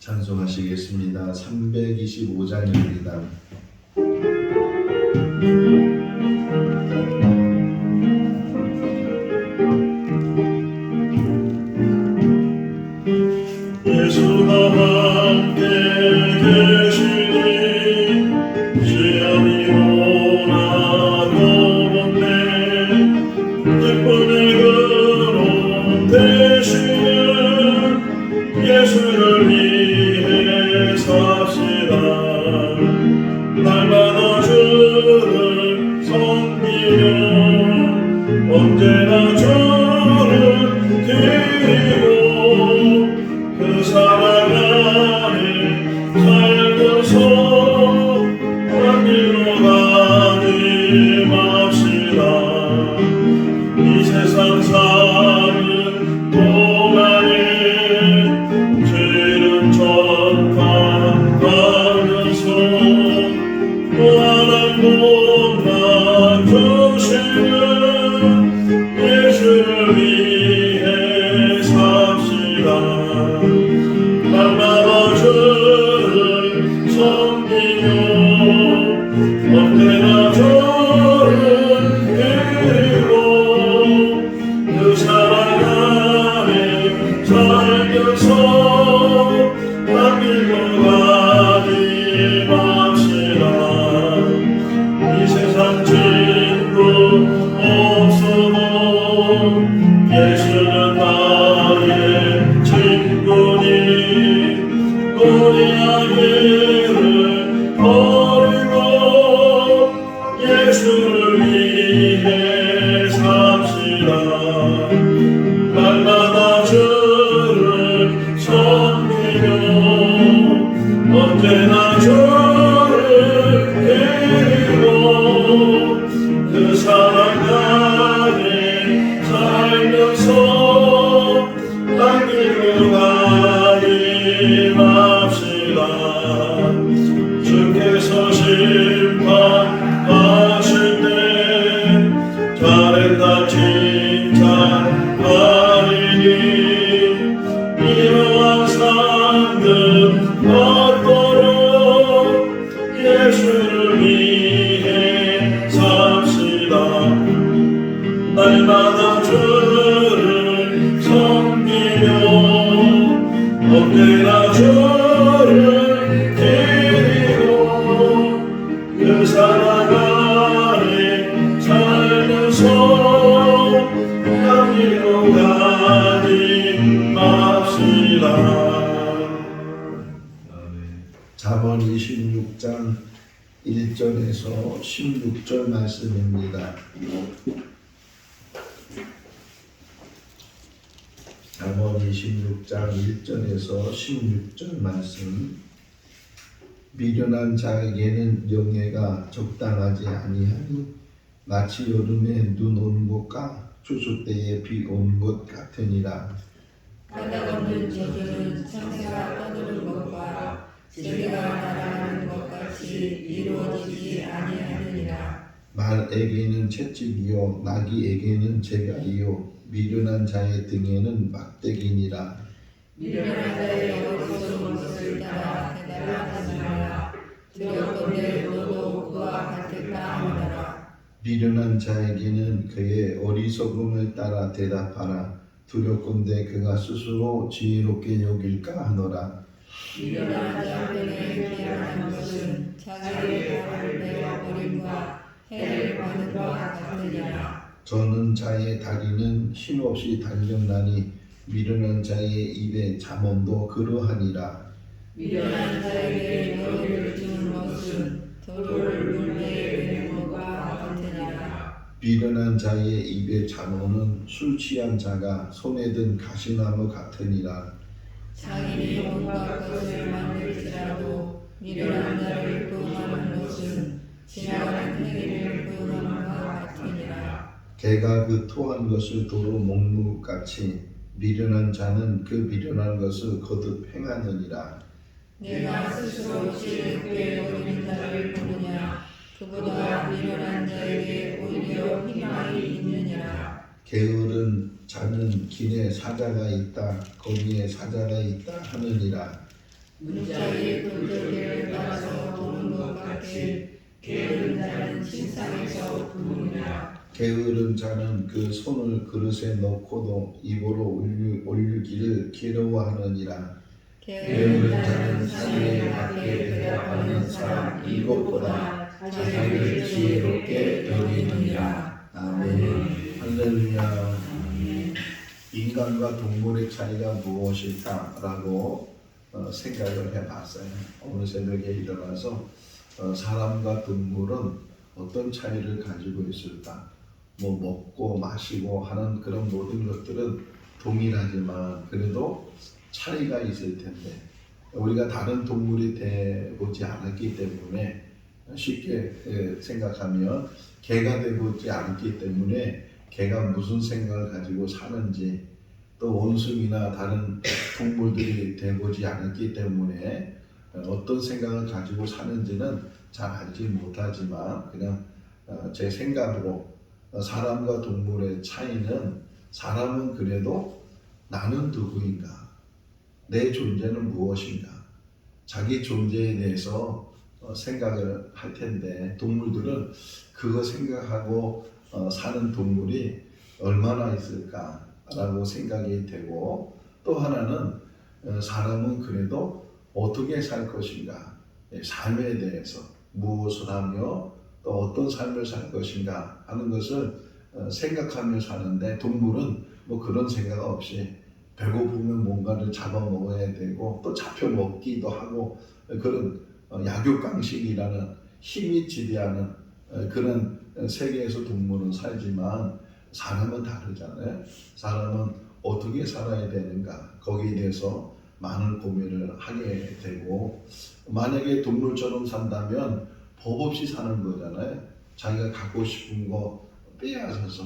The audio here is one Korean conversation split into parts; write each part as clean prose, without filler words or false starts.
찬송하시겠습니다. 325장입니다. 예수가 함께 계시니 시험이 오나도 없네. 기쁨의 근원 되시는 예수를 위해 삽시다. 날마다 주를 섬기며 언제나 주를 드리고 그 사랑 안에 살면서 하늘로 가지 맙시다. 이 세상 사는 동안에 죄는 전파하면서 무한한 복만 주시는 예수를 위해 삽시다. 날마다 주를 섬기며 언제나 주를 드리고 그 사랑 안에 살면서 한 길로 가지 맙시다. 이 세상 친구 없어도 예수는 나의 친구니 우리 아기를 버리고 예수를 위해 삽시다. 날마다 주를 섬기며 언제나 주를 드리고 그 사랑 안에 살면서 한 길로 가지 맙시다. 주께서 심판하실 때 잘했다 칭찬하리니 이러한 상급 얻도록 예수를 위해 삽시다. 날마다 주를 섬기며 언제나 주를 드리고 그 사랑 안에 살면서 한 길로 가지 맙시다. 잠언 26장 1절에서 16절 말씀입니다. 잠언 26장 1절에서 16절 말씀. 미련한 자에게는 영예가 적당하지 아니하니 마치 여름에 눈 오는 것과 추수 때에 비 오는 것 같으니라. 바닥 없는 저주는 창세가 떠드는 것과 재리가 날아가는 것 같이 이루어지지 아니하느니라. 말에게는 채찍이요 나귀에게는 재갈이요 미련한 자의 등에는 막대기니라. 미련한 자의 어리석은 것을 따라 대답하지 말라. 두렵건대 너도 그와 같을까 하느라. 미련한 자에게는 그의 어리석음을 따라 대답하라. 두렵건대 그가 스스로 지혜롭게 여길까 하노라. 미련한 자 편에 피하는 것은 자기의 발을 베어버림과 해를 받는 것과 같으니라. 저는 자의 다리는 힘없이 달렸나니 미련한 자의 입에 잠언도 그러하니라. 미련한 자에게 너희를 주는 것은 돌을 물매에 베는 것과 같으니라. 미련한 자의 입에 잠언은 술 취한 자가 손에 든 가시나무 같으니라. 자기니 온갖 것을 만들지라도 미련한 자를 부응하는 것은 지나가는 행위를 부응하는 것 같으니라. 개가 그 토한 것을 도로 먹는 것 같이 미련한 자는 그 미련한 것을 거듭 행하느니라. 내가 스스로 지혜롭게 여기는 자를 보느냐. 그보다 미련한 자에게 오히려 희망이 있느니라. 게으른 자는 길에 사자가 있다 거기에 사자가 있다 하느니라. 문자의 돌돌이를 따라서 도는 것 같이 게으른 자는 침상에서 굶으랴. 게으른 자는 그 손을 그릇에 넣고도 입으로 올리기를 괴로워하느니라. 게으른 자는 자기의 밖에 대답하는 사람 이것보다 자기를 지혜롭게 여기느니라. 아멘. 할렐루야. 인간과 동물의 차이가 무엇일까라고 생각을 해봤어요. 오늘 새벽에 일어나서 사람과 동물은 어떤 차이를 가지고 있을까? 뭐 먹고 마시고 하는 그런 모든 것들은 동일하지만 그래도 차이가 있을 텐데 우리가 다른 동물이 돼 보지 않았기 때문에 쉽게 생각하면 개가 돼 보지 않았기 때문에 개가 무슨 생각을 가지고 사는지 또 원숭이나 다른 동물들이 돼 보지 않았기 때문에 어떤 생각을 가지고 사는지는 잘 알지 못하지만 그냥 제 생각으로 사람과 동물의 차이는 사람은 그래도 나는 누구인가? 내 존재는 무엇인가? 자기 존재에 대해서 생각을 할 텐데 동물들은 그거 생각하고 사는 동물이 얼마나 있을까라고 생각이 되고 또 하나는 사람은 그래도 어떻게 살 것인가? 삶에 대해서 무엇을 하며 또 어떤 삶을 살 것인가 하는 것을 생각하며 사는데 동물은 뭐 그런 생각 없이 배고프면 뭔가를 잡아먹어야 되고 또 잡혀 먹기도 하고 그런 약육강식이라는 힘이 지배하는 그런 세계에서 동물은 살지만 사람은 다르잖아요. 사람은 어떻게 살아야 되는가 거기에 대해서 많은 고민을 하게 되고 만약에 동물처럼 산다면 법 없이 사는 거잖아요. 자기가 갖고 싶은 거 빼앗아서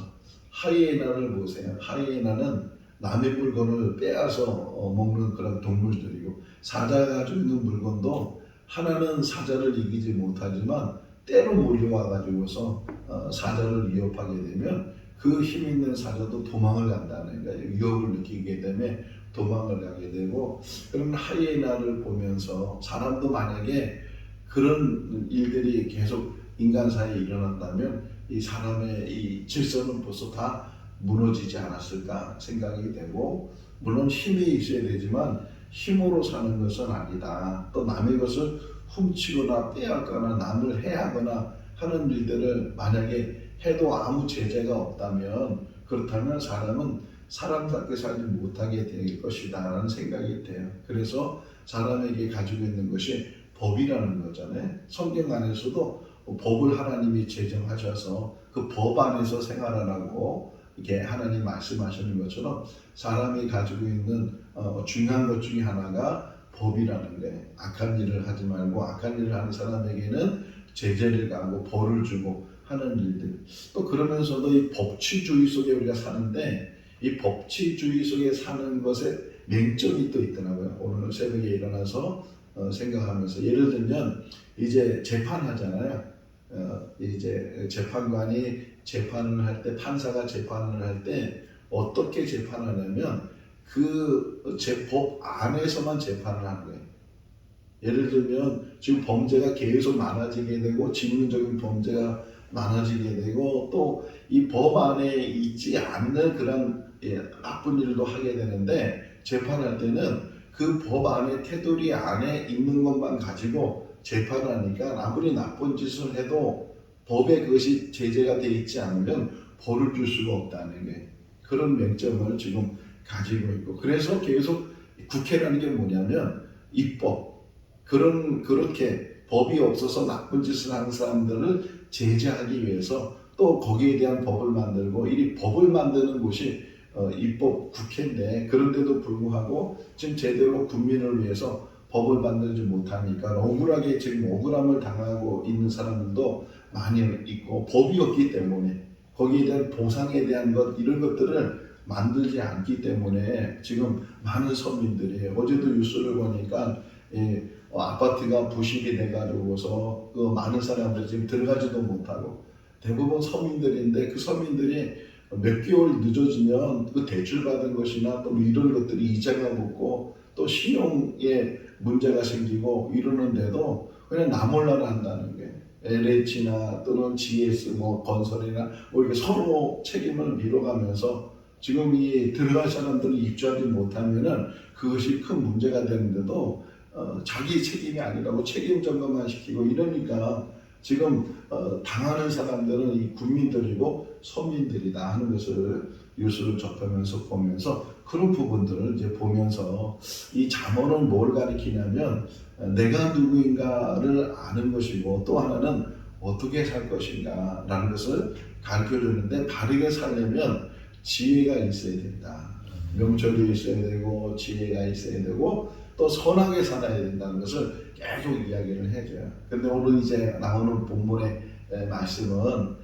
하이에나를 보세요. 하이에나는 남의 물건을 빼앗아 먹는 그런 동물들이고 사자가 가지고 있는 물건도 하나는 사자를 이기지 못하지만 때로 몰려와 가지고서 사자를 위협하게 되면 그 힘 있는 사자도 도망을 간다는 거예요. 위협을 느끼게 되면 도망을 가게 되고 그런 하이에나를 보면서 사람도 만약에 그런 일들이 계속 인간 사이에 일어난다면 이 사람의 이 질서는 벌써 다 무너지지 않았을까 생각이 되고 물론 힘이 있어야 되지만 힘으로 사는 것은 아니다. 또 남의 것을 훔치거나 빼앗거나 남을 해하거나 하는 일들을 만약에 해도 아무 제재가 없다면 그렇다면 사람은 사람답게 살지 못하게 될 것이다 라는 생각이 돼요. 그래서 사람에게 가지고 있는 것이 법이라는 거잖아요. 성경 안에서도 법을 하나님이 제정하셔서 그 법 안에서 생활하라고 이렇게 하나님 말씀하시는 것처럼 사람이 가지고 있는 중요한 것 중에 하나가 법이라는 거예요. 악한 일을 하지 말고 악한 일을 하는 사람에게는 제재를 가하고 벌을 주고 하는 일들. 또 그러면서도 이 법치주의 속에 우리가 사는데 이 법치주의 속에 사는 것에 맹점이 또 있더라고요. 오늘 새벽에 일어나서 생각하면서 예를 들면 이제 재판하잖아요. 이제 재판관이 재판을 할 때 판사가 재판을 할 때 어떻게 재판하냐면 그 법 안에서만 재판을 하는 거예요. 예를 들면 지금 범죄가 계속 많아지게 되고 직무적인 범죄가 많아지게 되고 또 이 법 안에 있지 않는 그런 나쁜 일도 하게 되는데 재판할 때는 그 법 안에 테두리 안에 있는 것만 가지고 재판하니까 아무리 나쁜 짓을 해도 법에 그것이 제재가 되어 있지 않으면 벌을 줄 수가 없다는 게 그런 맹점을 지금 가지고 있고 그래서 계속 국회라는 게 뭐냐면 입법 그렇게 법이 없어서 나쁜 짓을 하는 사람들을 제재하기 위해서 또 거기에 대한 법을 만들고 이 법을 만드는 곳이 입법 국회인데 그런데도 불구하고 지금 제대로 국민을 위해서 법을 만들지 못하니까 억울하게 지금 억울함을 당하고 있는 사람들도 많이 있고 법이 없기 때문에 거기에 대한 보상에 대한 것 이런 것들을 만들지 않기 때문에 지금 많은 서민들이 어제도 뉴스를 보니까 아파트가 부실이 돼가지고서 그 많은 사람들이 지금 들어가지도 못하고 대부분 서민들인데 그 서민들이 몇 개월 늦어지면 그 대출받은 것이나 또 이런 것들이 이자가 붙고 또 신용에 문제가 생기고 이러는데도 그냥 나 몰라라 한다는 게 LH나 또는 GS 뭐 건설이나 뭐 이렇게 서로 책임을 미뤄가면서 지금 이 들어갈 사람들이 입주하지 못하면은 그것이 큰 문제가 되는데도 자기 책임이 아니라고 책임 전가만 시키고 이러니까 지금 당하는 사람들은 이 국민들이고 서민들이다 하는 것을 뉴스를 접하면서 보면서 그런 부분들을 이제 보면서 이 잠언은 뭘 가리키냐면 내가 누구인가를 아는 것이고 또 하나는 어떻게 살 것인가 라는 것을 가르쳐 주는데 바르게 살려면 지혜가 있어야 된다. 명철이 있어야 되고 지혜가 있어야 되고 또 선하게 살아야 된다는 것을 계속 이야기를 해줘요. 근데 오늘 이제 나오는 본문의 말씀은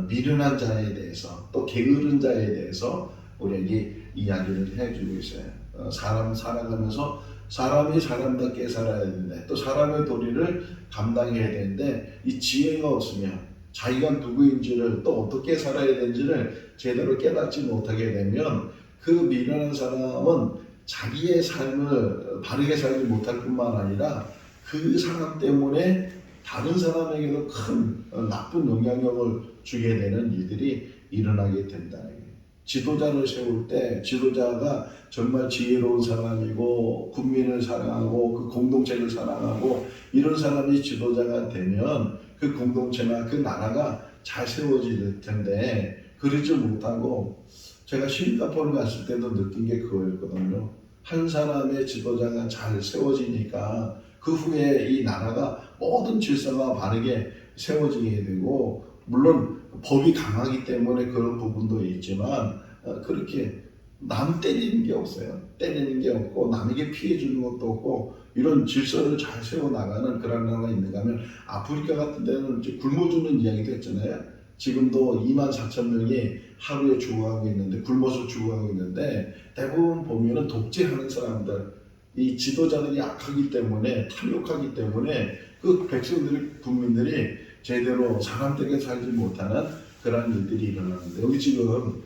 미련한 자에 대해서 또 게으른 자에 대해서 우리에게 이야기를 해주고 있어요. 사람 살아가면서 사람이 사람답게 살아야 되는데 또 사람의 도리를 감당해야 되는데 이 지혜가 없으면 자기가 누구인지를 또 어떻게 살아야 되는지를 제대로 깨닫지 못하게 되면 그 미련한 사람은 자기의 삶을 바르게 살지 못할 뿐만 아니라 그 사람 때문에 다른 사람에게도 큰 나쁜 영향력을 주게 되는 일들이 일어나게 된다는 거예요. 지도자를 세울 때 지도자가 정말 지혜로운 사람이고 국민을 사랑하고 그 공동체를 사랑하고 이런 사람이 지도자가 되면 그 공동체나 그 나라가 잘 세워질 텐데 그러지 못하고 제가 싱가포르 갔을 때도 느낀 게 그거였거든요. 한 사람의 지도자가 잘 세워지니까 그 후에 이 나라가 모든 질서가 바르게 세워지게 되고 물론 법이 강하기 때문에 그런 부분도 있지만 그렇게 남 때리는 게 없어요. 때리는 게 없고 남에게 피해 주는 것도 없고 이런 질서를 잘 세워나가는 그런 나라가 있는가 하면 아프리카 같은 데는 이제 굶어 죽는 이야기도 했잖아요. 지금도 24,000명이 하루에 죽어가고 있는데 굶어서 죽어가고 있는데 대부분 보면은 독재하는 사람들 이 지도자들이 악하기 때문에 탐욕하기 때문에 그 백성들이 국민들이 제대로 사람되게 살지 못하는 그런 일들이 일어나는데 여기 지금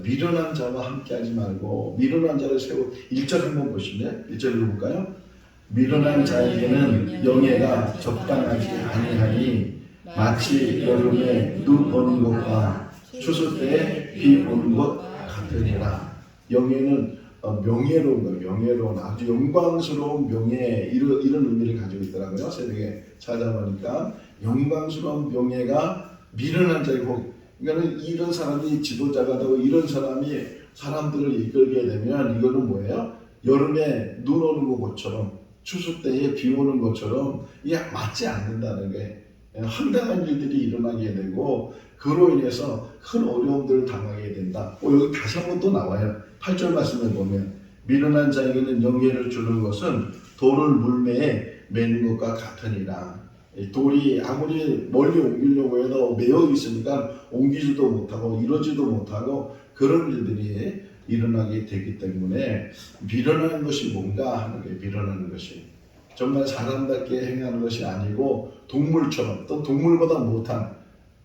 미련한 자와 함께하지 말고 미련한 자를 세워 1절 한번 보실래요? 1절 읽어볼까요? 미련한 자에게는 영예가 적당하지 아니하니 마치 여름에 눈 오는 것과 추수 때에 비 오는 것 같으니라. 영예는 명예로운 거예요. 명예로운 아주 영광스러운 명예 이런 의미를 가지고 있더라고요. 새벽에 찾아보니까 영광스러운 명예가 미련한 자이고 그러니까 이런 사람이 지도자가 되고 이런 사람이 사람들을 이끌게 되면 이거는 뭐예요? 여름에 눈 오는 것처럼 추수 때에 비 오는 것처럼 이게 맞지 않는다는 게 황당한 일들이 일어나게 되고 그로 인해서 큰 어려움들을 당하게 된다. 여기 다시 한 번 또 나와요. 8절 말씀을 보면 미련한 자에게는 영예를 주는 것은 돌을 물매에 매는 것과 같으니라. 돌이 아무리 멀리 옮기려고 해도 매어 있으니까 옮기지도 못하고 이러지도 못하고 그런 일들이 일어나게 되기 때문에 미련한 것이 뭔가 하는 게 미련한 것이 정말 사람답게 행하는 것이 아니고 동물처럼 또 동물보다 못한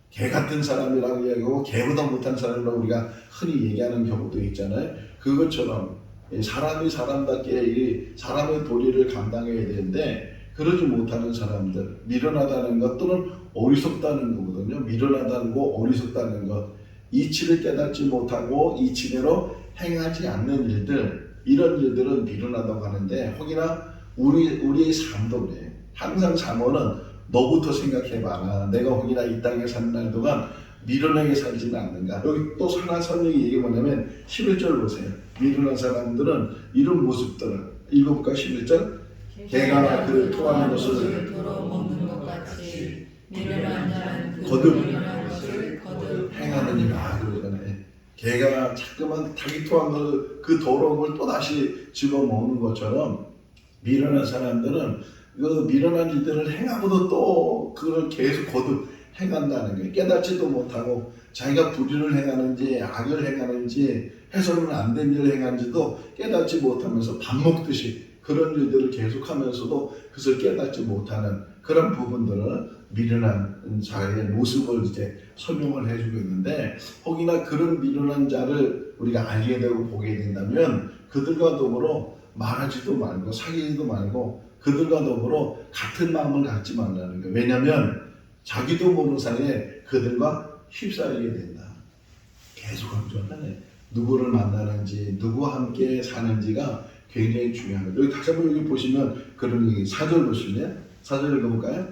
개 같은 사람이라고 얘기하고 개보다 못한 사람이라고 우리가 흔히 얘기하는 경우도 있잖아요. 그것처럼 사람이 사람답게 사람의 도리를 감당해야 되는데 그러지 못하는 사람들 미련하다는 것 또는 어리석다는 거거든요. 미련하다는 거 어리석다는 것 이치를 깨닫지 못하고 이치대로 행하지 않는 일들 이런 일들은 미련하다고 하는데 혹이나 우리의 삶도 그래요. 항상 잠언은 너부터 생각해봐라. 내가 혹이나 이 땅에 사는 날 동안 미련하게 살지는 않는가. 여기 또 하나 설명이 얘기 뭐냐면 11절 보세요. 미련한 사람들은 이런 모습들을 읽어볼까 11절 개가 그 토하는 것을 먹는 것 같이 미련한 자는 거듭 거듭 행하느니라 그러잖아요. 개가 자꾸만 자기 토한 것을 그 더러운 걸 또 다시 집어먹는 것처럼 미련한 사람들은 그 미련한 일들을 행하고도 또 그걸 계속 거듭 행한다는 거예요. 깨닫지도 못하고 자기가 불의를 행하는지 악을 행하는지 해서는 안 된 일을 행하는지도 깨닫지 못하면서 밥 먹듯이 그런 일들을 계속하면서도 그것을 깨닫지 못하는 그런 부분들은 미련한 자의 모습을 이제 설명을 해주고 있는데 혹이나 그런 미련한 자를 우리가 알게 되고 보게 된다면 그들과 더불어 말하지도 말고 사귀지도 말고 그들과 더불어 같은 마음을 갖지 말라는 거예요. 왜냐하면 자기도 모르는 사이에 그들과 휩싸이게 된다. 계속 강조하네. 누구를 만나는지 누구와 함께 사는지가 굉장히 중요합니다. 여기 다시 한번 여기 보시면 그런 4절 보시면 4절 읽어볼까요?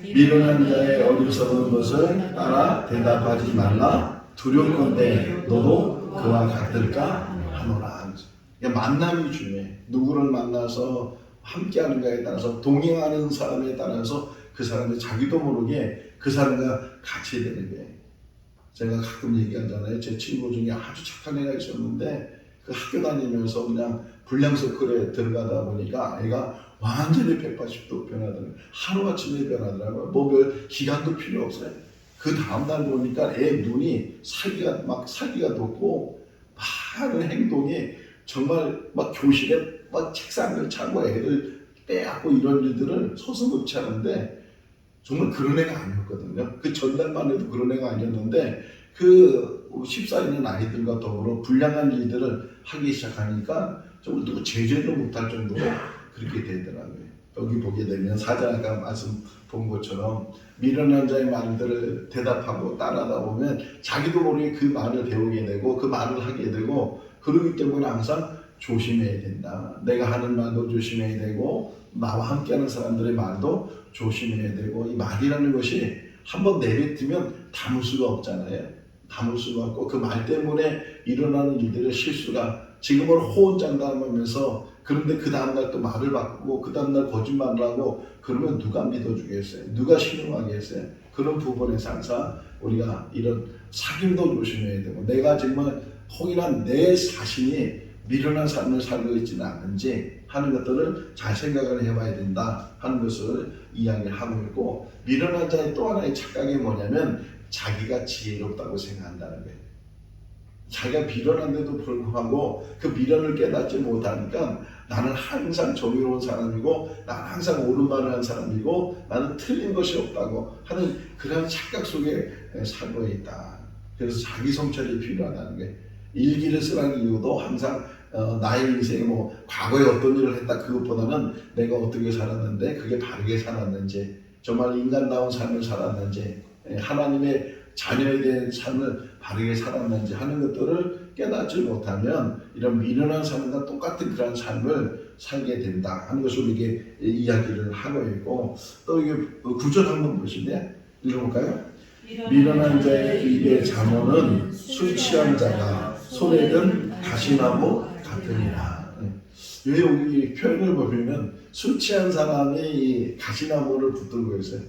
미련한 자의 어리석은 것을 따라 대답하지 말라. 두려운건대 너도 그와 같을까 하노라. 그러니까 만남이 중요해. 누구를 만나서 함께하는가에 따라서 동행하는 사람에 따라서 그 사람이 자기도 모르게 그 사람과 같이 되는 거예요. 제가 가끔 얘기하잖아요. 제 친구 중에 아주 착한 애가 있었는데 그 학교 다니면서 그냥 불량서클에 들어가다 보니까 애가 완전히 180도 변하더라고요. 하루아침에 변하더라고요. 뭐 별 기간도 필요 없어요. 그 다음날 보니까 애 눈이 살기가 돋고 많은 행동이 정말 막 교실에 막 책상을 차고 애들 빼앗고 이런 일들을 서슴없이 하는데 정말 그런 애가 아니었거든요. 그 전날만 해도 그런 애가 아니었는데 그 14있는 아이들과 더불어 불량한 일들을 하기 시작하니까 정말 누구 제재도 못할 정도로 그렇게 되더라고요. 여기 보게 되면 사장 아까 말씀 본 것처럼 미련한 자의 말들을 대답하고 따라하다 보면 자기도 모르게 그 말을 배우게 되고 그 말을 하게 되고 그러기 때문에 항상 조심해야 된다. 내가 하는 말도 조심해야 되고 나와 함께하는 사람들의 말도 조심해야 되고 이 말이라는 것이 한번 내뱉으면 담을 수가 없잖아요. 담을 수가 없고 그 말 때문에 일어나는 일들의 실수가 지금은 호언장담하면서 그런데 그 다음날 또 말을 바꾸고 그 다음날 거짓말을 하고 그러면 누가 믿어주겠어요? 누가 신용하겠어요? 그런 부분에서 항상 우리가 이런 사귐도 조심해야 되고 내가 정말 혹이나 내 자신이 미련한 삶을 살고 있지는 않는지 하는 것들을 잘 생각을 해봐야 된다 하는 것을 이야기를 하고 있고 미련한 자의 또 하나의 착각이 뭐냐면 자기가 지혜롭다고 생각한다는 거예요. 자기가 미련한데도 불구하고 그 미련을 깨닫지 못하니까 나는 항상 정의로운 사람이고 나는 항상 옳은 말을 하는 사람이고 나는 틀린 것이 없다고 하는 그런 착각 속에 살고 있다. 그래서 자기 성찰이 필요하다는 게 일기를 쓰라는 이유도 항상 나의 인생에 뭐 과거에 어떤 일을 했다 그것보다는 내가 어떻게 살았는데 그게 바르게 살았는지 정말 인간다운 삶을 살았는지 하나님의 자녀에 대한 삶을 바르게 살았는지 하는 것들을 깨닫지 못하면 이런 미련한 삶과 똑같은 그런 삶을 살게 된다 하는 것을 이게 이야기를 하고 있고 또 이게 구절 한번 보시면 읽어볼까요? 미련한 자의 입의 잠언은 술 취한 자가 손에 든 가시나무 같으니라. 왜 여기 표현을 보면 술 취한 사람이 이 가시나무를 붙들고 있어요.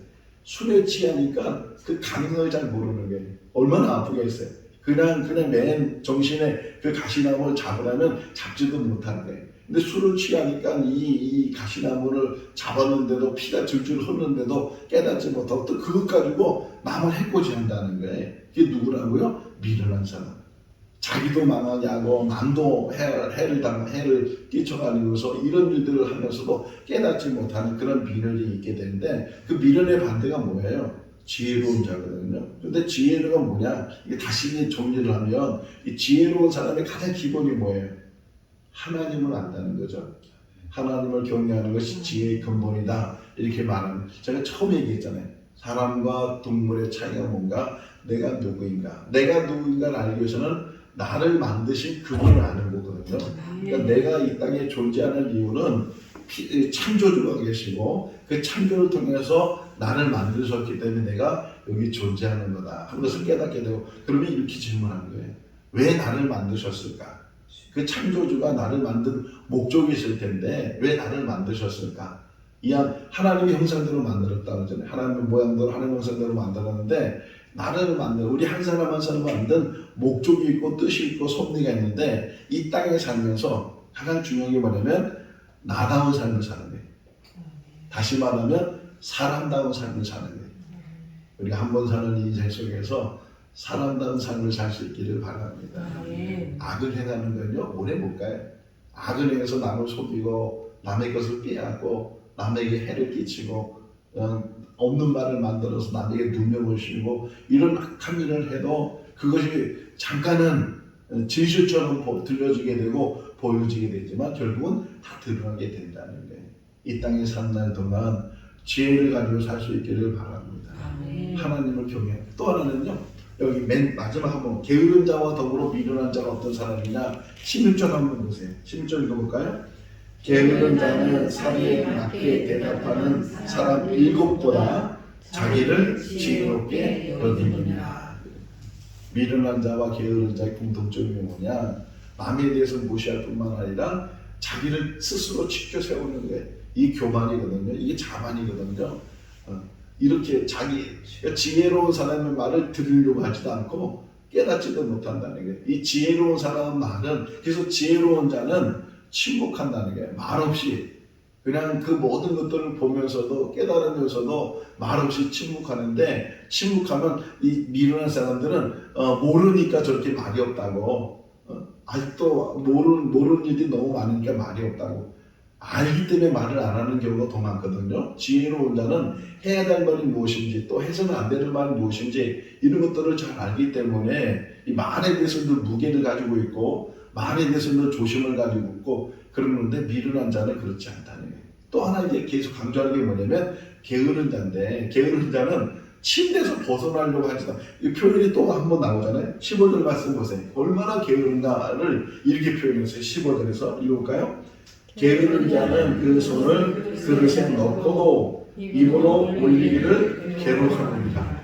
술에 취하니까 그 가능을 잘 모르는 게 얼마나 아프겠어요. 그냥 맨 정신에 그 가시나무를 잡으려면 잡지도 못하는 거예요. 근데 술을 취하니까 이 가시나무를 잡았는데도 피가 줄줄 흐르는데도 깨닫지 못하고 또 그것 가지고 남을 해코지 한다는 거예요. 이게 누구라고요? 미련한 사람. 자기도 망하게 하고 남도 해를 끼쳐가지고서 이런 일들을 하면서도 깨닫지 못하는 그런 미련이 있게 되는데 그 미련의 반대가 뭐예요? 지혜로운 자거든요. 근데 지혜가 뭐냐? 이게 다시 정리를 하면 이 지혜로운 사람의 가장 기본이 뭐예요? 하나님을 안다는 거죠. 하나님을 경외하는 것이 지혜의 근본이다. 이렇게 말하는. 제가 처음 얘기했잖아요. 사람과 동물의 차이가 뭔가? 내가 누구인가? 내가 누구인가를 알기 위해서는 나를 만드신 그분을 아는 거거든요. 그러니까 내가 이 땅에 존재하는 이유는 창조주가 계시고 그 창조를 통해서 나를 만드셨기 때문에 내가 여기 존재하는 거다 한 것을 깨닫게 되고 그러면 이렇게 질문하는 거예요. 왜 나를 만드셨을까? 그 창조주가 나를 만든 목적이 있을 텐데 왜 나를 만드셨을까? 하나님의 형상대로 만들었다고 하잖아요. 하나님의 모양대로 하나님의 형상대로 만들었는데 나를 만든 우리 한 사람 한 사람 만든 목적이 있고 뜻이 있고 섭리가 있는데 이 땅에 살면서 가장 중요한 게 뭐냐면 나다운 삶을 사는 거예요. 다시 말하면 사람다운 삶을 사는 거예요. 우리가 한 번 사는 인생 속에서 사람다운 삶을 살 수 있기를 바랍니다. 악을 행하는 건요 오래 못 가요. 악을 행해서 남을 속이고 남의 것을 빼앗고 남에게 해를 끼치고 없는 말을 만들어서 남에게 누명을 씌우고 이런 악한 일을 해도 그것이 잠깐은 진실처럼 들려지게 되고 보여지게 되지만 결국은 다 드러나게 된다는 거예요. 이 땅에 산 날 동안 지혜를 가지고 살 수 있기를 바랍니다. 하나님을 경외. 또 하나는요, 여기 맨 마지막 한번 게으른 자와 더불어 미련한 자가 어떤 사람이냐 16절 한번 보세요. 16절 읽어볼까요? 게으른 자는 사리에 맞게 대답하는 사람 7보다 자기를 지혜롭게 여기느니라. 미련한 자와 게으른 자의 공통점이 뭐냐, 남에 대해서 무시할 뿐만 아니라 자기를 스스로 지켜 세우는 게 이 교만이거든요. 이게 자만이거든요. 이렇게 자기 지혜로운 사람의 말을 들으려고 하지도 않고 깨닫지도 못한다는 게, 이 지혜로운 사람의 말은, 그래서 지혜로운 자는 침묵한다는 게, 말없이 그냥 그 모든 것들을 보면서도 깨달으면서도 말없이 침묵하는데, 침묵하면 이 미련한 사람들은 모르니까 저렇게 말이 없다고, 아직도 모르는 일이 너무 많으니까 말이 없다고, 알기 때문에 말을 안 하는 경우가 더 많거든요. 지혜로운 자는 해야 될 말이 무엇인지, 또 해서는 안 되는 말이 무엇인지, 이런 것들을 잘 알기 때문에 이 말에 대해서도 무게를 가지고 있고 말에 대해서도 조심을 가지고 있고 그러는데, 미련한 자는 그렇지 않다는 거예요. 또 하나 이제 계속 강조하는 게 뭐냐면 게으른 자인데, 게으른 자는 침대에서 벗어나려고 하지도 않아요. 이 표현이 또 한 번 나오잖아요. 15절 말씀 보세요. 얼마나 게으른가를 이렇게 표현했어요. 15절에서 읽어볼까요? 게으른 자는 그 손을 그릇에 넣고 입으로 올리기를 괴로워합니다.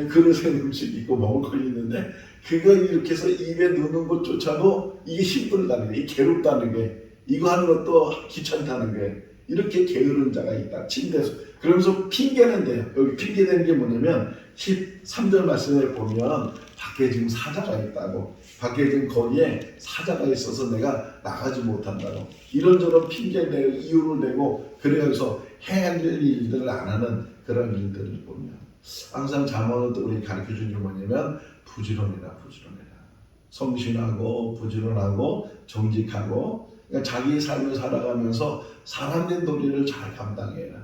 그릇에 음식 있고 먹을 거 있는데 그거 이렇게 해서 입에 넣는 것조차도 이게 힘들다는 게, 이 괴롭다는 게, 이거 하는 것도 귀찮다는 게, 이렇게 게으른 자가 있다. 침대에서. 그러면서 핑계는 돼요. 여기 핑계되는 게 뭐냐면 13절 말씀을 보면 밖에 지금 사자가 있다고, 밖에 지금 거기에 사자가 있어서 내가 나가지 못한다고, 이런저런 핑계를 내고 이유를 내고, 그래서 해야 될 일들을 안 하는 그런 일들을 보면, 항상 잠언은 또 우리 가르쳐주는 게 뭐냐면 부지런해라. 성실하고 부지런하고 정직하고, 그러니까 자기의 삶을 살아가면서 사람된 도리를 잘 감당해라.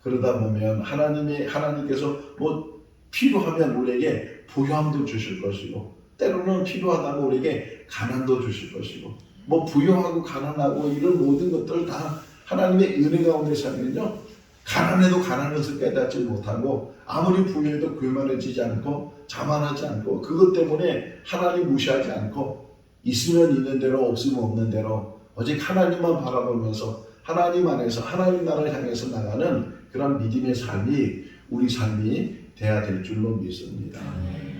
그러다 보면 하나님께서 뭐 필요하면 우리에게 부유함도 주실 것이고, 때로는 필요하다고 우리에게 가난도 주실 것이고, 뭐 부유하고 가난하고 이런 모든 것들 다 하나님의 은혜 가운데 살면요, 가난해도 가난한 것을 깨닫지 못하고, 아무리 부유해도 교만해지지 않고 자만하지 않고, 그것 때문에 하나님 무시하지 않고, 있으면 있는 대로 없으면 없는 대로 오직 하나님만 바라보면서 하나님 안에서 하나님 나라를 향해서 나가는 그런 믿음의 삶이 우리 삶이 돼야 될 줄로 믿습니다.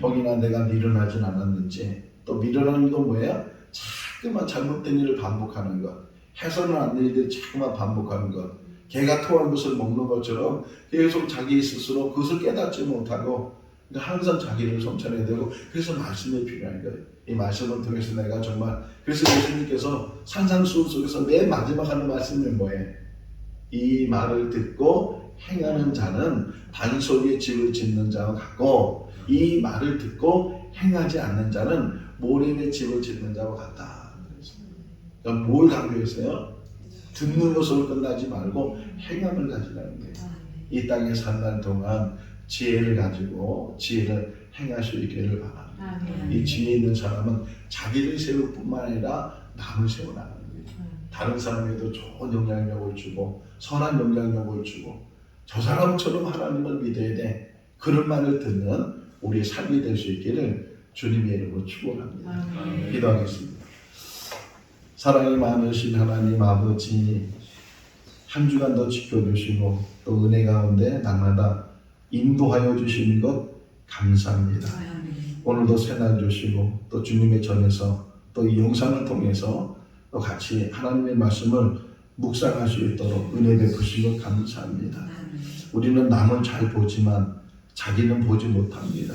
혹이나 내가 미련하진 않았는지, 또 미련하는 건 뭐예요? 자꾸만 잘못된 일을 반복하는 것, 해서는 안 될 일을 자꾸만 반복하는 것, 개가 토한 것을 먹는 것처럼 계속 자기 스스로 그것을 깨닫지 못하고 항상 자기를 성찰해야 되고, 그래서 말씀이 필요한 거예요. 이 말씀을 통해서 내가 정말, 그래서 예수님께서 산상수훈 속에서 맨 마지막 하는 말씀이 뭐예요? 이 말을 듣고 행하는 자는 단소리에 집을 짓는 자와 같고, 이 말을 듣고 행하지 않는 자는 모래에 집을 짓는 자와 같다. 그러니까 뭘 강조했어요? 듣는 것으로 끝나지 말고 행함을 가지라는 거예요. 이 땅에 산 날 동안 지혜를 가지고 지혜를 행할 수 있기를 바랍니다. 이 지혜 있는 사람은 자기를 세울 뿐만 아니라 남을 세워나가는 거예요. 다른 사람에도 좋은 영향력을 주고 선한 영향력을 주고, 저 사람처럼 하나님을 믿어야 돼. 그런 말을 듣는 우리의 삶이 될 수 있기를 주님의 이름으로 축원합니다. 기도하겠습니다. 사랑이 많으신 하나님 아버지, 한 주간도 지켜주시고 또 은혜 가운데 날마다 인도하여 주시는 것 감사합니다. 오늘도 새날 주시고 또 주님의 전에서 또 이 영상을 통해서 또 같이 하나님의 말씀을 묵상할 수 있도록 은혜 베푸신 것 감사합니다. 우리는 남을 잘 보지만 자기는 보지 못합니다.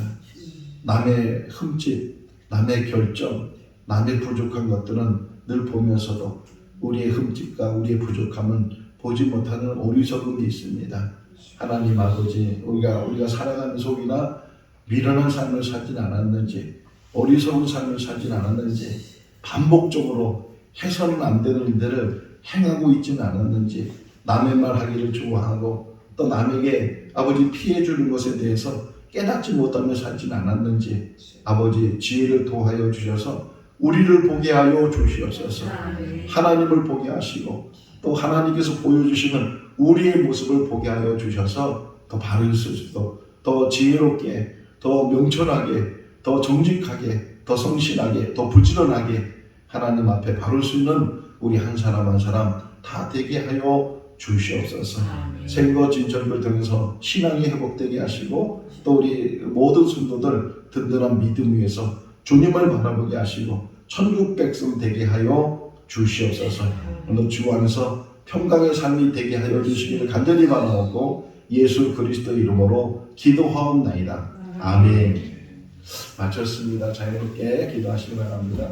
남의 흠집, 남의 결점, 남의 부족한 것들은 늘 보면서도 우리의 흠집과 우리의 부족함은 보지 못하는 어리석음이 있습니다. 하나님 아버지, 우리가 살아가는 속이나 미련한 삶을 살진 않았는지, 어리석은 삶을 살진 않았는지, 반복적으로 해서는 안 되는 일들을 행하고 있지는 않았는지, 남의 말 하기를 좋아하고 또 남에게 아버지 피해 주는 것에 대해서 깨닫지 못하며 살진 않았는지, 아버지 지혜를 도하여 주셔서 우리를 보게 하여 주시옵소서. 아멘. 하나님을 보게 하시고 또 하나님께서 보여주시는 우리의 모습을 보게 하여 주셔서 더 바른 수도, 더 지혜롭게, 더 명철하게, 더 정직하게, 더 성실하게, 더 부지런하게 하나님 앞에 바를 수 있는 우리 한 사람 한 사람 다 되게 하여 주시옵소서. 아멘. 생거 진절을 통해서 신앙이 회복되게 하시고 또 우리 모든 성도들 든든한 믿음 위에서 주님을 바라보게 하시고 천국 백성 되게 하여 주시옵소서. 오늘 주 안에서 평강의 삶이 되게 하여 주시기를 간절히 바라고 예수 그리스도 이름으로 기도하옵나이다. 아멘. 마쳤습니다. 자유롭게 기도하시기 바랍니다.